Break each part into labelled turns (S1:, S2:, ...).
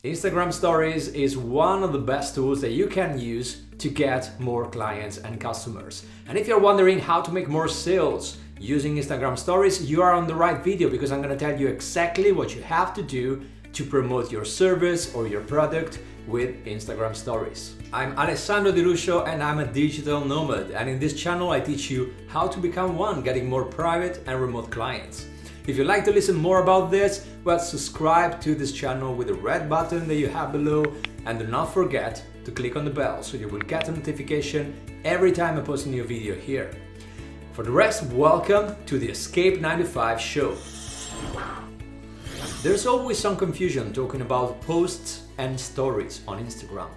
S1: Instagram Stories is one of the best tools that you can use to get more clients and customers. And if you're wondering how to make more sales using Instagram Stories, you are on the right video because I'm going to tell you exactly what you have to do to promote your service or your product with Instagram Stories. I'm Alessandro Di Ruscio and I'm a digital nomad, and in this channel I teach you how to become one, getting more private and remote clients. If you'd like to listen more about this, well, subscribe to this channel with the red button that you have below, and do not forget to click on the bell so you will get a notification every time I post a new video here. For the rest, welcome to the Escape 9 to 5 show. There's always some confusion talking about posts and stories on Instagram.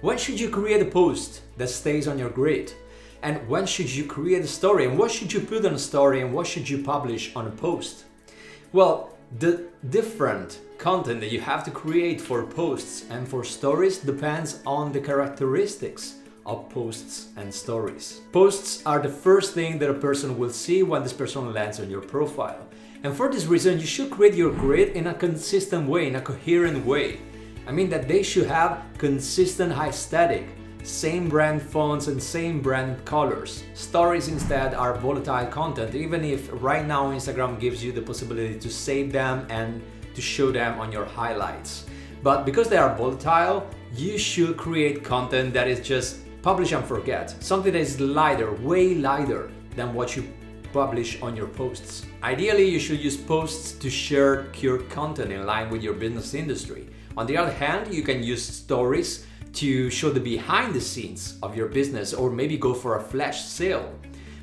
S1: When should you create a post that stays on your grid? And when should you create a story? And what should you put on a story? And what should you publish on a post? Well, the different content that you have to create for posts and for stories depends on the characteristics of posts and stories. Posts are the first thing that a person will see when this person lands on your profile. And for this reason, you should create your grid in a consistent way, in a coherent way. I mean that they should have consistent aesthetic, same brand fonts and same brand colors. Stories instead are volatile content, even if right now Instagram gives you the possibility to save them and to show them on your highlights. But because they are volatile, you should create content that is just publish and forget, something that is lighter, way lighter than what you publish on your posts. Ideally, you should use posts to share your content in line with your business industry. On the other hand, you can use stories to show the behind the scenes of your business, or maybe go for a flash sale.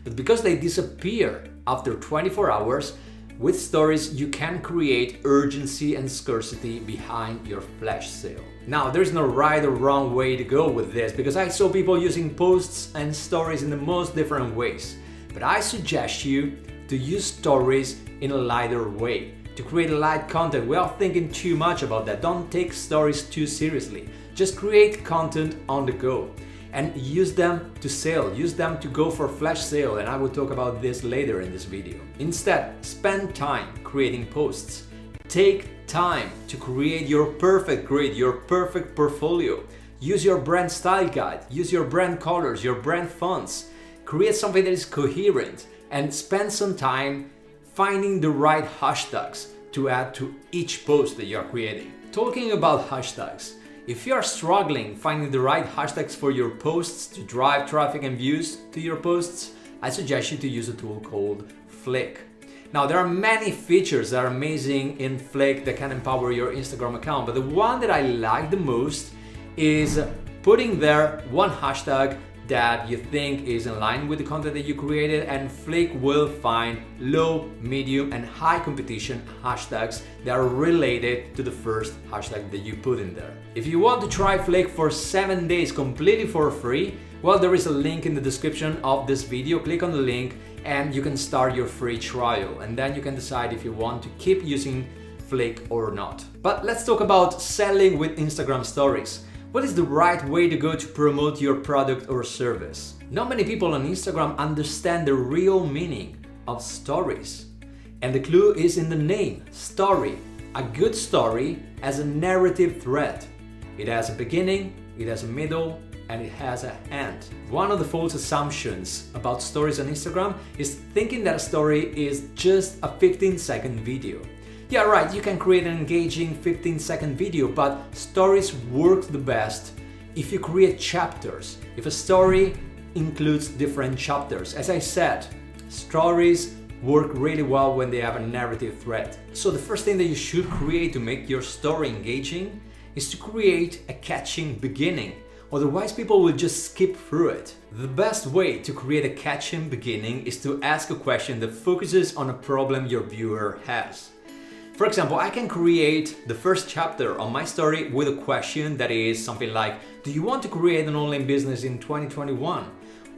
S1: But because they disappear after 24 hours, with stories you can create urgency and scarcity behind your flash sale. Now, there's no right or wrong way to go with this, because I saw people using posts and stories in the most different ways. But I suggest you to use stories in a lighter way, to create a light content without thinking too much about that. Don't take stories too seriously. Just create content on the go and use them to sell, use them to go for flash sale, and I will talk about this later in this video. Instead, spend time creating posts. Take time to create your perfect grid, your perfect portfolio. Use your brand style guide, use your brand colors, your brand fonts. Create something that is coherent and spend some time finding the right hashtags to add to each post that you are creating. Talking about hashtags, if you are struggling finding the right hashtags for your posts to drive traffic and views to your posts, I suggest you to use a tool called Flick. Now, there are many features that are amazing in Flick that can empower your Instagram account, but the one that I like the most is putting there one hashtag that you think is in line with the content that you created, and Flick will find low, medium and high competition hashtags that are related to the first hashtag that you put in there. If you want to try Flick for 7 days completely for free, well, there is a link in the description of this video. Click on the link and you can start your free trial, and then you can decide if you want to keep using Flick or not. But let's talk about selling with Instagram Stories. What is the right way to go to promote your product or service? Not many people on Instagram understand the real meaning of stories. And the clue is in the name, story. A good story has a narrative thread. It has a beginning, it has a middle, and it has an end. One of the false assumptions about stories on Instagram is thinking that a story is just a 15-second video. Yeah, right, you can create an engaging 15-second video, but stories work the best if you create chapters, if a story includes different chapters. As I said, stories work really well when they have a narrative thread. So the first thing that you should create to make your story engaging is to create a catching beginning. Otherwise, people will just skip through it. The best way to create a catching beginning is to ask a question that focuses on a problem your viewer has. For example, I can create the first chapter on my story with a question that is something like, do you want to create an online business in 2021?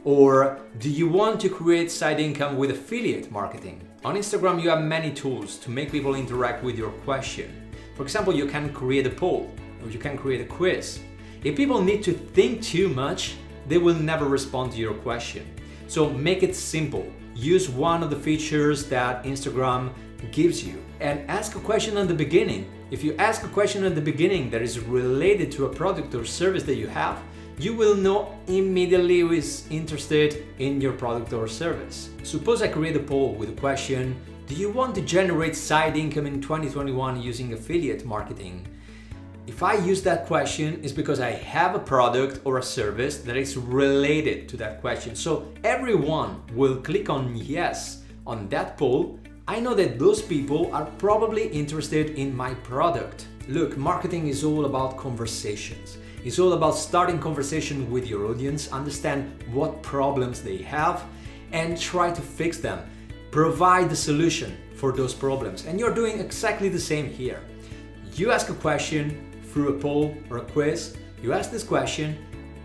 S1: Or do you want to create side income with affiliate marketing? On Instagram, you have many tools to make people interact with your question. For example, you can create a poll, or you can create a quiz. If people need to think too much, they will never respond to your question. So make it simple. Use one of the features that Instagram gives you and ask a question in the beginning. If you ask a question at the beginning that is related to a product or service that you have, you will know immediately who is interested in your product or service. Suppose I create a poll with a question, do you want to generate side income in 2021 using affiliate marketing? If I use that question, it's because I have a product or a service that is related to that question. So everyone will click on yes on that poll. I know that those people are probably interested in my product. Look, marketing is all about conversations. It's all about starting conversation with your audience, understand what problems they have, and try to fix them. Provide the solution for those problems. And you're doing exactly the same here. You ask a question through a poll or a quiz. You ask this question.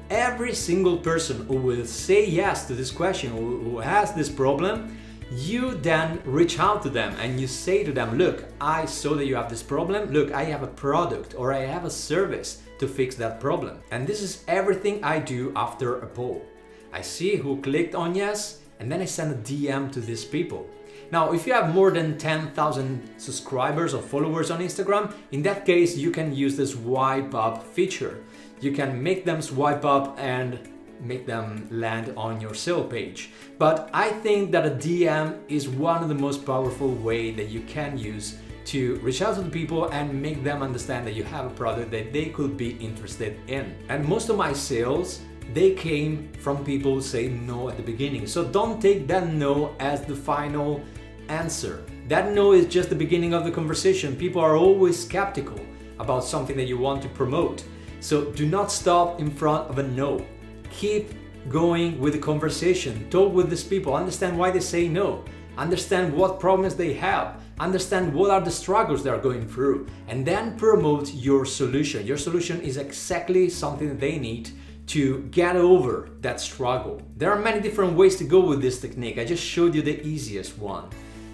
S1: Every single person who will say yes to this question, who has this problem, you then reach out to them and you say to them, look, I saw that you have this problem. Look, I have a product or I have a service to fix that problem. And this is everything I do after a poll. I see who clicked on yes, and then I send a DM to these people. Now, if you have more than 10,000 subscribers or followers on Instagram, in that case, you can use the swipe up feature. You can make them swipe up and make them land on your sale page. But I think that a DM is one of the most powerful ways that you can use to reach out to the people and make them understand that you have a product that they could be interested in. And most of my sales, they came from people saying no at the beginning. So don't take that no as the final answer. That no is just the beginning of the conversation. People are always skeptical about something that you want to promote. So do not stop in front of a no. Keep going with the conversation. Talk with these people. Understand why they say no. Understand what problems they have. Understand what are the struggles they are going through. And then promote your solution. Your solution is exactly something that they need to get over that struggle. There are many different ways to go with this technique. I just showed you the easiest one.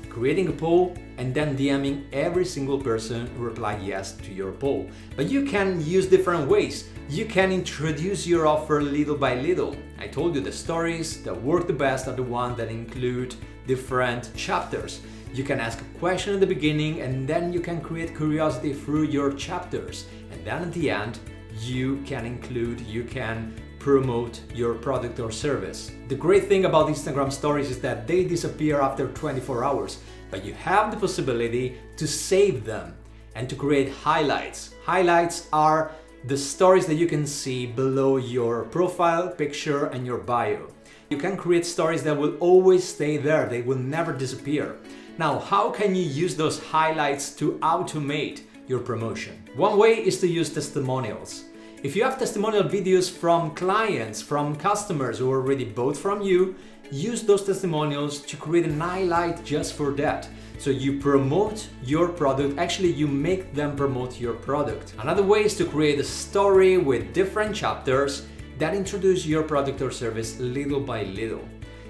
S1: Creating a poll and then DMing every single person who replied yes to your poll. But you can use different ways. You can introduce your offer little by little. I told you the stories that work the best are the ones that include different chapters. You can ask a question at the beginning and then you can create curiosity through your chapters. And then at the end, you can promote your product or service. The great thing about Instagram stories is that they disappear after 24 hours, but you have the possibility to save them and to create highlights. Highlights are the stories that you can see below your profile picture and your bio. You can create stories that will always stay there, they will never disappear. Now, how can you use those highlights to automate your promotion? One way is to use testimonials. If you have testimonial videos from clients, from customers who already bought from you, use those testimonials to create an highlight just for that. So you promote your product, actually you make them promote your product. Another way is to create a story with different chapters that introduce your product or service little by little,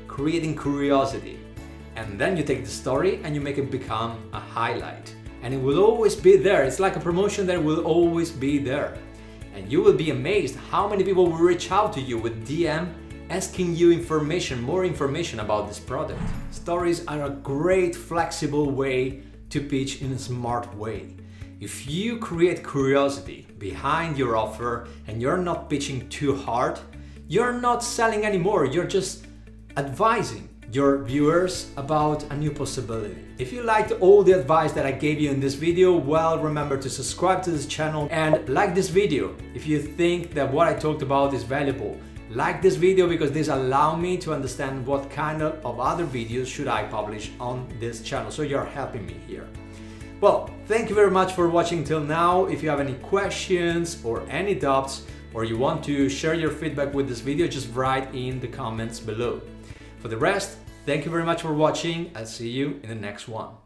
S1: creating curiosity. And then you take the story and you make it become a highlight. And it will always be there. It's like a promotion that will always be there. And you will be amazed how many people will reach out to you with DM asking you more information about this product. Stories are a great flexible way to pitch in a smart way. If you create curiosity behind your offer and you're not pitching too hard, you're not selling anymore, you're just advising your viewers about a new possibility. If you liked all the advice that I gave you in this video, well, remember to subscribe to this channel and like this video. If you think that what I talked about is valuable, like this video because this allows me to understand what kind of other videos should I publish on this channel. So you're helping me here. Well, thank you very much for watching till now. If you have any questions or any doubts, or you want to share your feedback with this video, just write in the comments below. For the rest, thank you very much for watching. I'll see you in the next one.